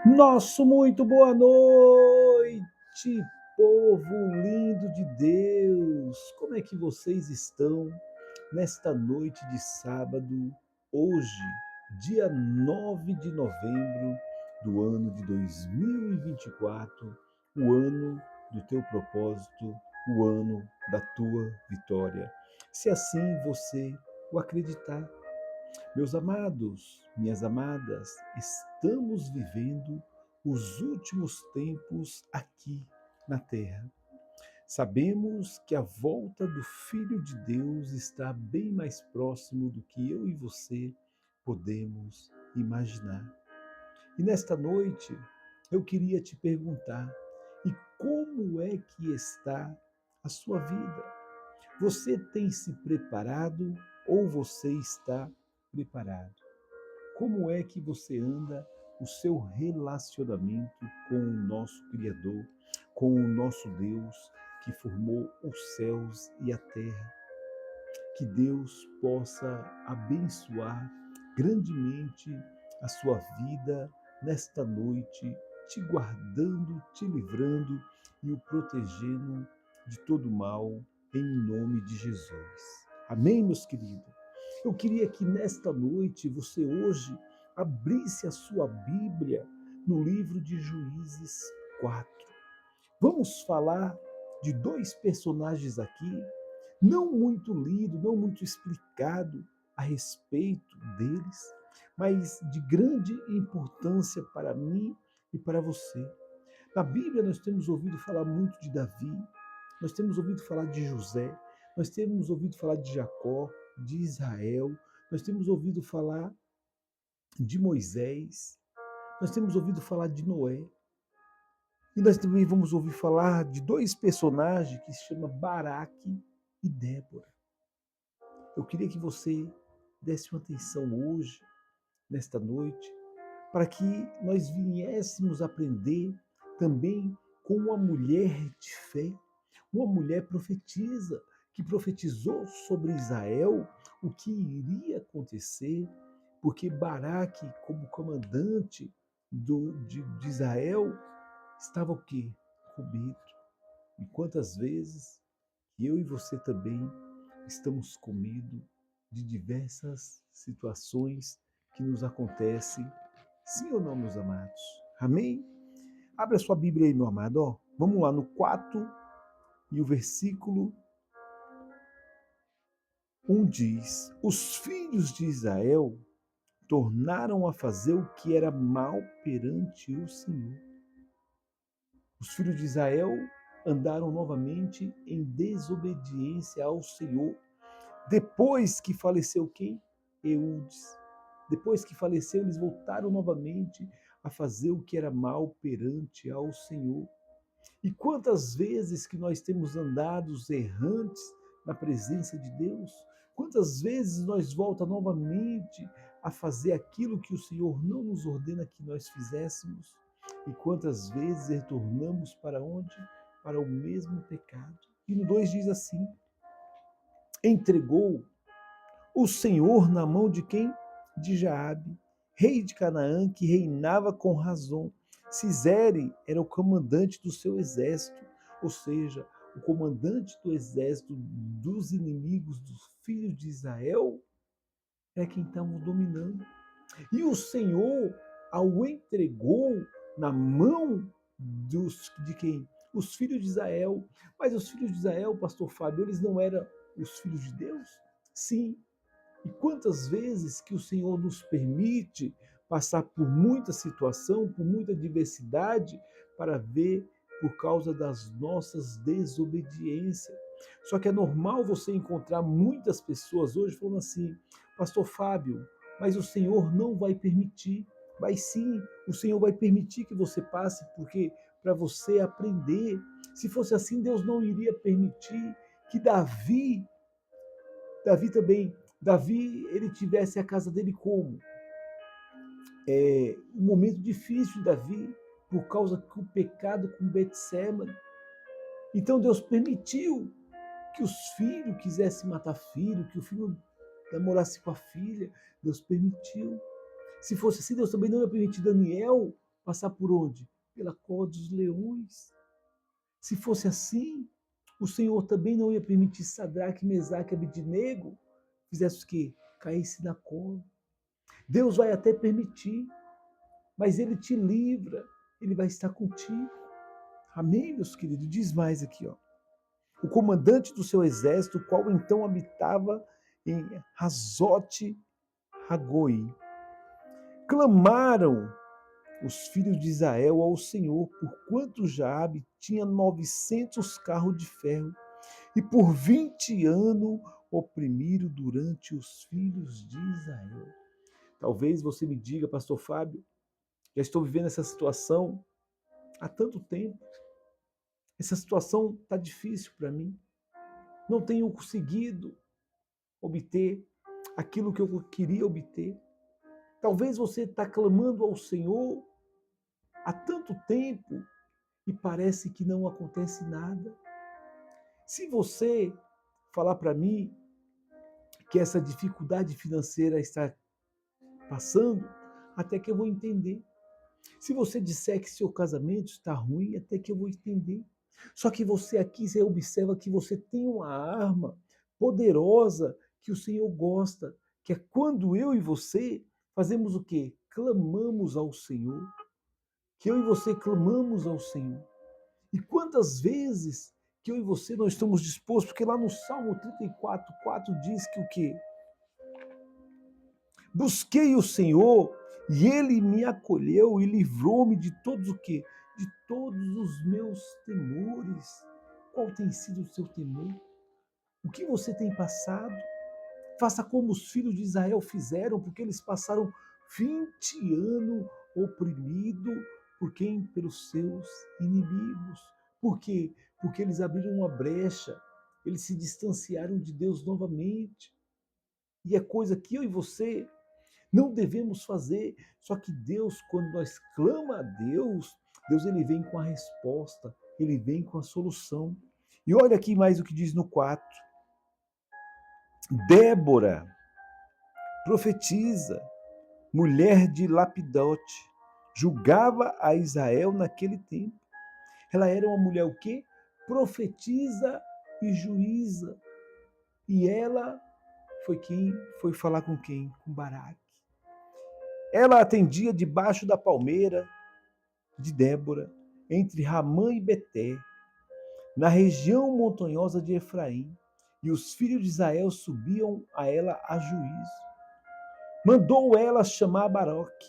Nosso muito boa noite, povo lindo de Deus! Como é que vocês estão nesta noite de sábado, hoje, dia 9 de novembro do ano de 2024, o ano do teu propósito, o ano da tua vitória? Se assim você o acreditar. Meus amados, minhas amadas, estamos vivendo os últimos tempos aqui na Terra. Sabemos que a volta do Filho de Deus está bem mais próximo do que eu e você podemos imaginar. E nesta noite eu queria te perguntar: e como é que está a sua vida? Você tem se preparado ou você está preparado? Como é que você anda o seu relacionamento com o nosso Criador, com o nosso Deus que formou os céus e a terra? Que Deus possa abençoar grandemente a sua vida nesta noite, te guardando, te livrando e o protegendo de todo mal, em nome de Jesus. Amém, meus queridos? Eu queria que nesta noite você hoje abrisse a sua Bíblia no livro de Juízes 4. Vamos falar de dois personagens aqui, não muito lido, não muito explicado a respeito deles, mas de grande importância para mim e para você. Na Bíblia nós temos ouvido falar muito de Davi, nós temos ouvido falar de José, nós temos ouvido falar de Jacó, de Israel, nós temos ouvido falar de Moisés, nós temos ouvido falar de Noé. E nós também vamos ouvir falar de dois personagens que se chamam Baraque e Débora. Eu queria que você desse uma atenção hoje, nesta noite, para que nós viéssemos aprender também com uma mulher de fé, uma mulher profetisa, que profetizou sobre Israel o que iria acontecer, porque Baraque, como comandante de Israel, estava o quê? Com medo. E quantas vezes eu e você também estamos com medo de diversas situações que nos acontecem, sim ou não, meus amados? Amém? Abra sua Bíblia aí, meu amado. Ó, vamos lá no 4 e o versículo 1 diz: Os filhos de Israel tornaram a fazer o que era mal perante o Senhor. Os filhos de Israel andaram novamente em desobediência ao Senhor. Depois que faleceu quem? Eudes. Depois que faleceu, eles voltaram novamente a fazer o que era mal perante ao Senhor. E quantas vezes que nós temos andado errantes na presença de Deus? Quantas vezes nós voltamos novamente a fazer aquilo que o Senhor não nos ordena que nós fizéssemos? E quantas vezes retornamos para onde? Para o mesmo pecado. E no 2 diz assim: entregou o Senhor na mão de quem? De Jaabe, rei de Canaã, que reinava com razão. Cisere era o comandante do seu exército, ou seja, o comandante do exército dos inimigos dos filhos de Israel é quem estava dominando. E o Senhor ao entregou na mão de quem? Os filhos de Israel. Mas os filhos de Israel, pastor Fábio, eles não eram os filhos de Deus? Sim. E quantas vezes que o Senhor nos permite passar por muita situação, por muita diversidade, para ver por causa das nossas desobediências. Só que é normal você encontrar muitas pessoas hoje falando assim: Pastor Fábio, mas o Senhor não vai permitir. Vai sim, o Senhor vai permitir que você passe, porque para você aprender. Se fosse assim, Deus não iria permitir que Davi também, Davi, ele tivesse a casa dele como? Um momento difícil de Davi, por causa do pecado com Betseba. Então Deus permitiu que os filhos quisessem matar filho, que o filho namorasse com a filha. Deus permitiu. Se fosse assim, Deus também não ia permitir Daniel passar por onde? Pela cova dos leões. Se fosse assim, o Senhor também não ia permitir Sadraque, Mesaque e Abednego fizesse o quê? Caísse na cova. Deus vai até permitir, mas Ele te livra, Ele vai estar contigo. Amém, meus queridos? Diz mais aqui, ó. O comandante do seu exército, o qual então habitava em Hazote Hagoi. Clamaram os filhos de Israel ao Senhor, porquanto Jaabe tinha 900 carros de ferro, e por 20 anos oprimiram durante os filhos de Israel. Talvez você me diga, pastor Fábio, já estou vivendo essa situação há tanto tempo. Essa situação está difícil para mim. Não tenho conseguido obter aquilo que eu queria obter. Talvez você está clamando ao Senhor há tanto tempo e parece que não acontece nada. Se você falar para mim que essa dificuldade financeira está passando, até que eu vou entender. Se você disser que seu casamento está ruim, até que eu vou entender. Só que você aqui, você observa que você tem uma arma poderosa que o Senhor gosta, que é quando eu e você fazemos o quê? Clamamos ao Senhor. Que eu e você clamamos ao Senhor. E quantas vezes que eu e você não estamos dispostos, porque lá no Salmo 34:4 diz que o quê? Busquei o Senhor e Ele me acolheu e livrou-me de todos o quê? De todos os meus temores. Qual tem sido o seu temor? O que você tem passado? Faça como os filhos de Israel fizeram, porque eles passaram 20 anos oprimidos por quem? Pelos seus inimigos. Por quê? Porque eles abriram uma brecha, eles se distanciaram de Deus novamente. E é coisa que eu e você não devemos fazer. Só que Deus, quando nós clamamos a Deus, Deus ele vem com a resposta, ele vem com a solução. E olha aqui mais o que diz no 4. Débora profetiza, mulher de Lapidote, julgava a Israel naquele tempo. Ela era uma mulher o quê? Profetiza e juíza. E ela foi quem foi falar com quem? Com Baraque. Ela atendia debaixo da palmeira de Débora, entre Ramã e Beté, na região montanhosa de Efraim, e os filhos de Israel subiam a ela a juízo. Mandou ela chamar Baroque,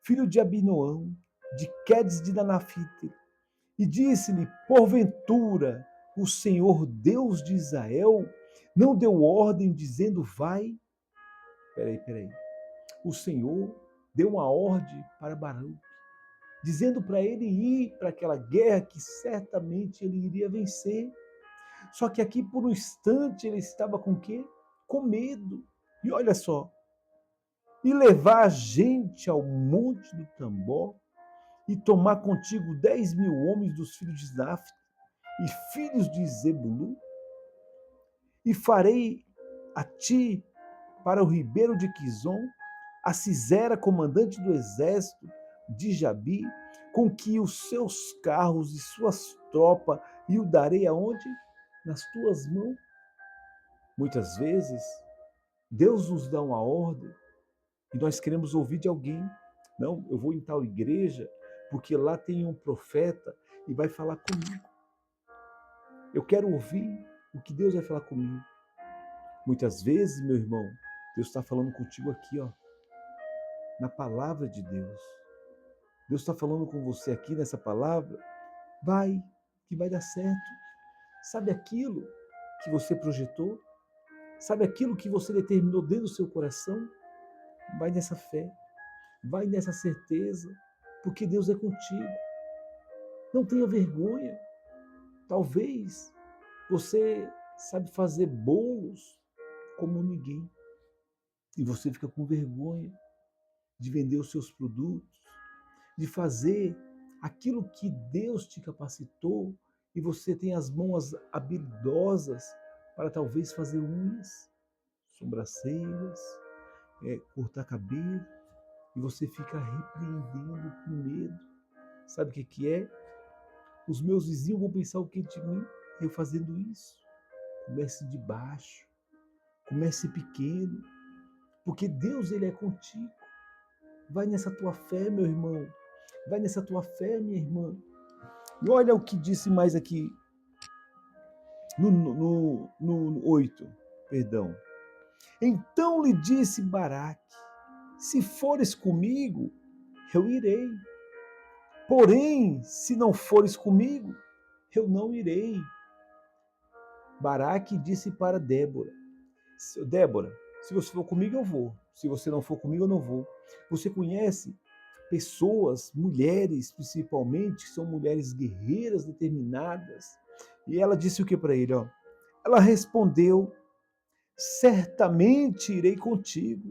filho de Abinoão, de Quedes de Danafite, e disse-lhe, porventura, o Senhor Deus de Israel não deu ordem dizendo, vai? Peraí. O Senhor deu uma ordem para Baruque, dizendo para ele ir para aquela guerra que certamente ele iria vencer. Só que aqui por um instante ele estava com o quê? Com medo. E olha só, e levar a gente ao monte do Tambor e tomar contigo 10.000 homens dos filhos de Naphtali e filhos de Zebulu, e farei a ti para o ribeiro de Quizon, a Cisera, comandante do exército de Jabi, com que os seus carros e suas tropas, e o darei aonde? Nas tuas mãos. Muitas vezes, Deus nos dá uma ordem e nós queremos ouvir de alguém. Não, eu vou em tal igreja porque lá tem um profeta e vai falar comigo. Eu quero ouvir o que Deus vai falar comigo. Muitas vezes, meu irmão, Deus está falando contigo aqui, ó, na palavra de Deus. Deus está falando com você aqui nessa palavra. Vai, que vai dar certo. Sabe aquilo que você projetou? Sabe aquilo que você determinou dentro do seu coração? Vai nessa fé, vai nessa certeza, porque Deus é contigo. Não tenha vergonha. Talvez você sabe fazer bolos como ninguém e você fica com vergonha de vender os seus produtos, de fazer aquilo que Deus te capacitou e você tem as mãos habilidosas para talvez fazer unhas, sobrancelhas, cortar cabelo, e você fica repreendendo com medo. Sabe o que que é? Os meus vizinhos vão pensar o que de mim? Eu fazendo isso. Comece de baixo, comece pequeno, porque Deus ele é contigo. Vai nessa tua fé, meu irmão. Vai nessa tua fé, minha irmã. E olha o que disse mais aqui no 8, perdão. Então lhe disse Baraque, se fores comigo, eu irei. Porém, se não fores comigo, eu não irei. Baraque disse para Débora, Débora, se você for comigo, eu vou. Se você não for comigo, eu não vou. Você conhece pessoas, mulheres principalmente, que são mulheres guerreiras, determinadas. E ela disse o que para ele? Ó? Ela respondeu, certamente irei contigo,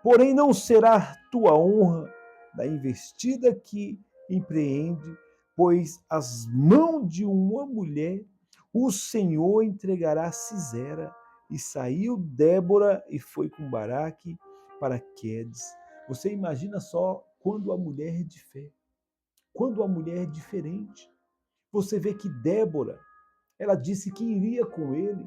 porém não será tua honra da investida que empreende, pois as mãos de uma mulher o Senhor entregará a Sisera. E saiu Débora e foi com Baraque para Quedes. Você imagina só quando a mulher é de fé, quando a mulher é diferente. Você vê que Débora, ela disse que iria com ele,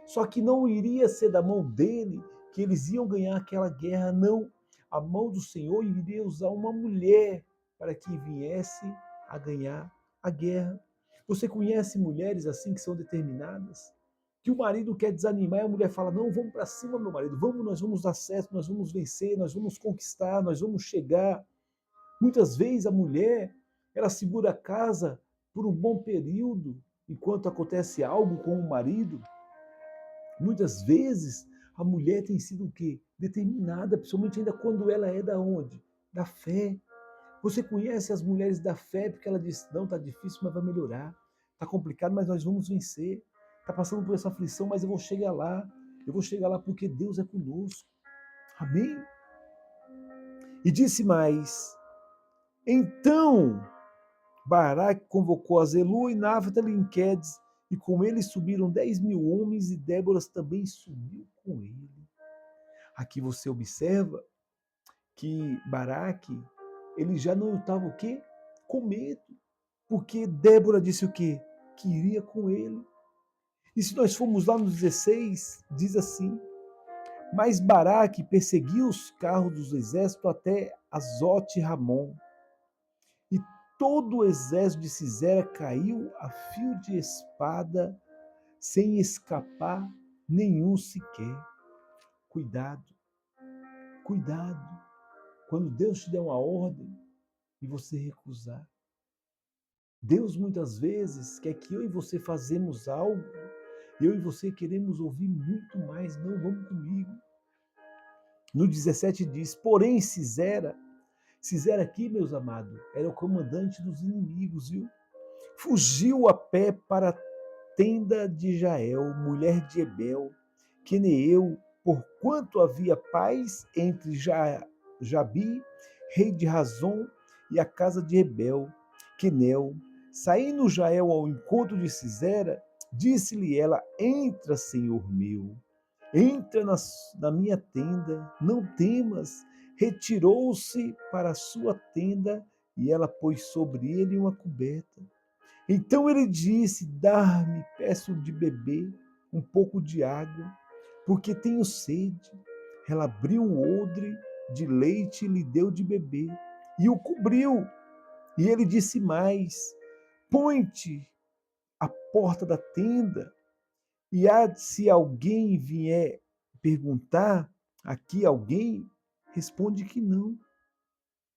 só que não iria ser da mão dele que eles iam ganhar aquela guerra, não. A mão do Senhor iria usar uma mulher para que viesse a ganhar a guerra. Você conhece mulheres assim que são determinadas? Que o marido quer desanimar e a mulher fala: não, vamos para cima, meu marido, vamos, nós vamos dar certo, nós vamos vencer, nós vamos conquistar, nós vamos chegar. Muitas vezes a mulher, ela segura a casa por um bom período, enquanto acontece algo com o marido. Muitas vezes a mulher tem sido o quê? Determinada, principalmente ainda quando ela é da onde? Da fé. Você conhece as mulheres da fé porque ela diz, não, está difícil, mas vai melhorar. Está complicado, mas nós vamos vencer. Está passando por essa aflição, mas eu vou chegar lá. Eu vou chegar lá porque Deus é conosco. Amém? E disse mais, então Baraque convocou a Zelu e Náftalí em Quedes, e com ele subiram 10.000 homens, e Débora também subiu com ele. Aqui você observa que Baraque, ele já não estava o quê? Com medo. Porque Débora disse o quê? Que iria com ele. E se nós formos lá no 16, diz assim, mas Baraque perseguiu os carros do exército até Azote Ramon. E todo o exército de Sisera caiu a fio de espada, sem escapar nenhum sequer. Cuidado, cuidado. Quando Deus te der uma ordem e você recusar. Deus muitas vezes quer que eu e você fazemos algo, eu e você queremos ouvir muito mais, não, vamos comigo. No 17 diz, porém Sisera aqui, meus amados, era o comandante dos inimigos, viu? Fugiu a pé para a tenda de Jael, mulher de Ebel, queneu, porquanto havia paz entre Jabi, rei de Razon, e a casa de Ebel, Quenel. Saindo Jael ao encontro de Sisera, disse-lhe ela, entra, senhor meu, entra na minha tenda, não temas. Retirou-se para a sua tenda, e ela pôs sobre ele uma coberta. Então ele disse, dar-me, peço de beber um pouco de água, porque tenho sede. Ela abriu o odre de leite e lhe deu de beber, e o cobriu. E ele disse mais, põe-te à porta da tenda, e se alguém vier perguntar, aqui alguém, responde que não.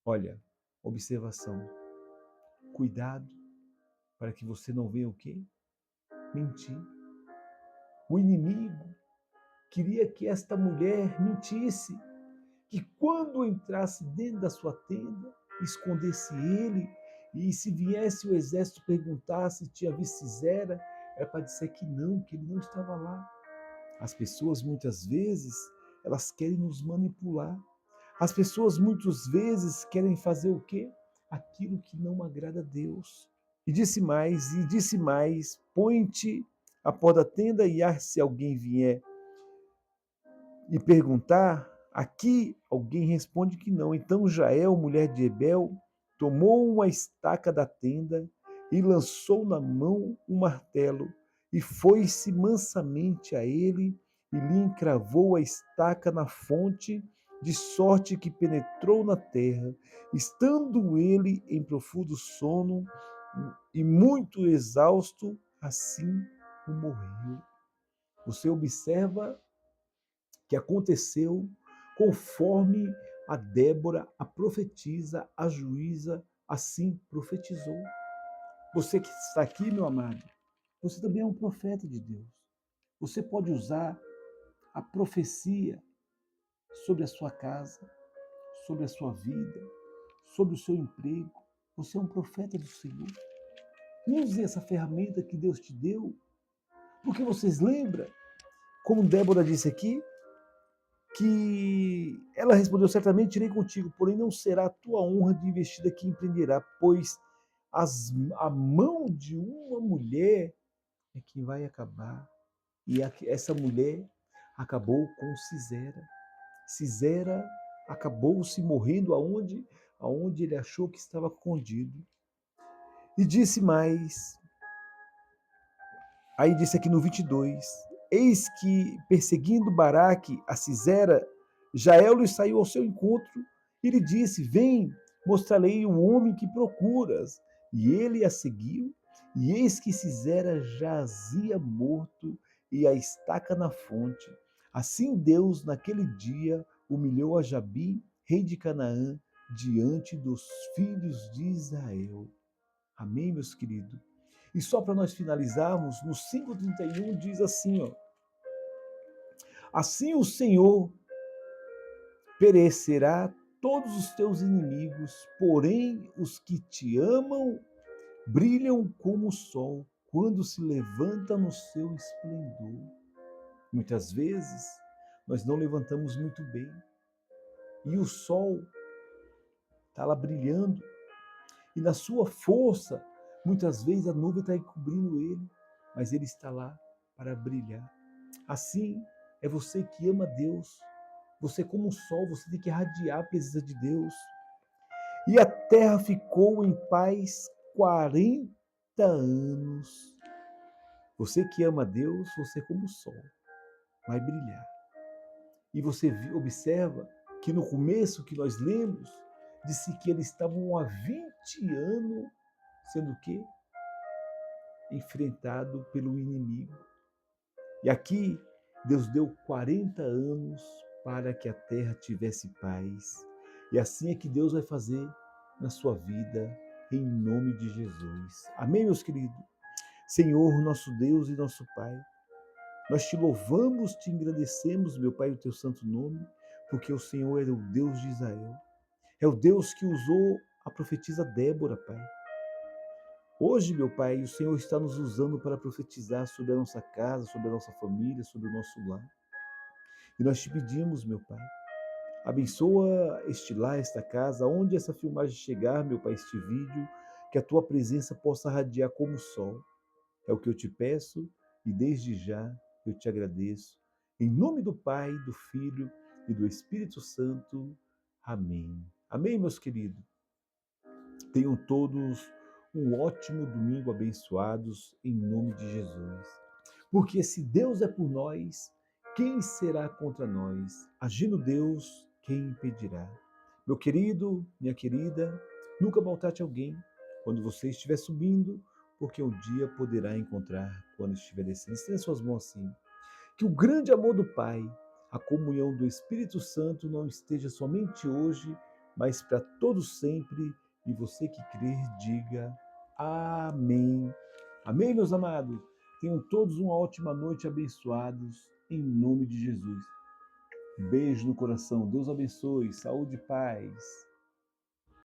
Olha, observação, cuidado para que você não venha o quê? Mentir. O inimigo queria que esta mulher mentisse, que quando entrasse dentro da sua tenda, escondesse ele, e se viesse o exército perguntar se tinha visto Sisera, era para dizer que ele não estava lá. As pessoas muitas vezes, elas querem nos manipular. As pessoas muitas vezes querem fazer o quê? Aquilo que não agrada a Deus. E disse mais, põe-te à porta da tenda e se alguém vier e perguntar, aqui alguém responde que não. Então Jael, mulher de Ebel, tomou uma estaca da tenda e lançou na mão um martelo, e foi-se mansamente a ele e lhe encravou a estaca na fonte, de sorte que penetrou na terra. Estando ele em profundo sono e muito exausto, assim o morreu. Você observa que aconteceu conforme a Débora, a profetisa, a juíza, assim profetizou. Você que está aqui, meu amado, você também é um profeta de Deus. Você pode usar a profecia sobre a sua casa, sobre a sua vida, sobre o seu emprego. Você é um profeta do Senhor. Use essa ferramenta que Deus te deu, porque vocês lembram, como Débora disse aqui, que ela respondeu: certamente irei contigo, porém não será a tua honra de investida que empreenderá, pois a mão de uma mulher é que vai acabar. E essa mulher acabou com Sisera. Sisera acabou se morrendo aonde ele achou que estava escondido. E disse mais, aí disse aqui no 22, eis que, perseguindo Baraque a Sisera, Jael lhe saiu ao seu encontro e lhe disse: vem, mostrarei o homem que procuras. E ele a seguiu, e eis que Sisera jazia morto e a estaca na fonte. Assim Deus, naquele dia, humilhou a Jabi, rei de Canaã, diante dos filhos de Israel. Amém, meus queridos? E só para nós finalizarmos, no 5:31 diz assim, ó: assim o Senhor perecerá todos os teus inimigos, porém os que te amam brilham como o sol quando se levanta no seu esplendor. Muitas vezes nós não levantamos muito bem e o sol está lá brilhando e na sua força, muitas vezes a nuvem está encobrindo ele, mas ele está lá para brilhar. Assim é você que ama Deus. Você, como um sol, você tem que irradiar a presença de Deus. E a terra ficou em paz 40 anos. Você que ama Deus, você como o sol, vai brilhar. E você observa que no começo que nós lemos, disse que eles estavam há 20 anos sendo o quê? Enfrentado pelo inimigo. E aqui Deus deu 40 anos para que a terra tivesse paz. E assim é que Deus vai fazer na sua vida, em nome de Jesus. Amém, meus queridos? Senhor, nosso Deus e nosso Pai, nós te louvamos, te agradecemos, meu Pai, o teu santo nome, porque o Senhor é o Deus de Israel. É o Deus que usou a profetisa Débora, Pai. Hoje, meu Pai, o Senhor está nos usando para profetizar sobre a nossa casa, sobre a nossa família, sobre o nosso lar. E nós te pedimos, meu Pai, abençoa este lar, esta casa, onde essa filmagem chegar, meu Pai, este vídeo, que a tua presença possa radiar como o sol. É o que eu te peço e desde já eu te agradeço. Em nome do Pai, do Filho e do Espírito Santo. Amém. Amém, meus queridos. Tenham todos um ótimo domingo abençoados em nome de Jesus. Porque se Deus é por nós, quem será contra nós? Agindo Deus, quem impedirá? Meu querido, minha querida, nunca maltrate alguém quando você estiver subindo, porque um dia poderá encontrar quando estiver descendo. Estenda suas mãos assim. Que o grande amor do Pai, a comunhão do Espírito Santo não esteja somente hoje, mas para todos sempre. E você que crer, diga amém. Amém, meus amados? Tenham todos uma ótima noite, abençoados, em nome de Jesus. Beijo no coração. Deus abençoe. Saúde e paz.